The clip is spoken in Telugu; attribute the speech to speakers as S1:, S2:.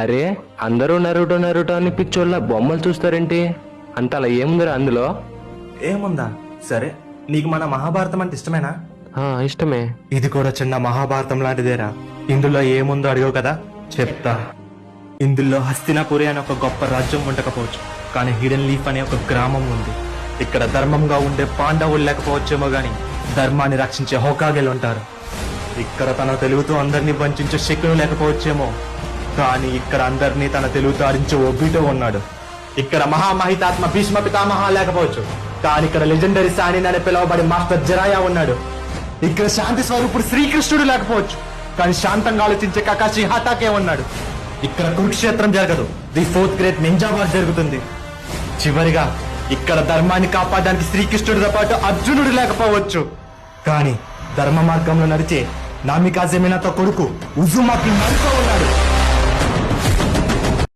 S1: అరే అందరూ నరుటో నరుటో అని పిచ్చోళ్ళ బొమ్మలు చూస్తారేంటి? అంత అలా ఏముందిరా అందులో?
S2: ఏముందా? సరే, నీకు మన మహాభారతం అంటే ఇష్టమేనా?
S1: ఇష్టమే.
S2: ఇది కూడా చిన్న మహాభారతం లాంటిదేరా. ఇందులో ఏముందో అడిగావు కదా, చెప్తా. ఇందులో హస్తినాపురి అనే ఒక గొప్ప రాజ్యం ఉండకపోవచ్చు, కానీ హిడెన్ లీఫ్ అనే ఒక గ్రామం ఉంది. ఇక్కడ ధర్మంగా ఉండే పాండవులు లేకపోవచ్చేమో గాని ధర్మాన్ని రక్షించే హోకాగేలు ఉంటారు. ఇక్కడ తన తెలుగుతో అందరినీ వంచే శకును లేకపోవచ్చేమో, కానీ ఇక్కడ అందరినీ తన తెలుగుతో ఆడించే ఒబిటో ఉన్నాడు. ఇక్కడ మహామహితాత్మ భీష్మ పితామహ లేకపోవచ్చు, కానీ ఇక్కడ లెజెండరీ సానిన్ అని పిలువబడే మాస్టర్ జరాయా ఉన్నాడు. ఇక్కడ శాంతి స్వరూపుడు శ్రీకృష్ణుడు లేకపోవచ్చు, కానీ శాంతంగా ఆలోచించే కకాషి హఠాకే ఉన్నాడు. ఇక్కడ కురుక్షేత్రం జరగదు, the 4th great ninja war జరుగుతుంది. చివరిగా ఇక్కడ ధర్మాన్ని కాపాడడానికి శ్రీకృష్ణుడితో పాటు అర్జునుడు లేకపోవచ్చు, కానీ ధర్మ మార్గంలో నడిచే నామికాజెమినాతో కొడుకు ఉజుమాకి మరుకో ఉన్నాడు.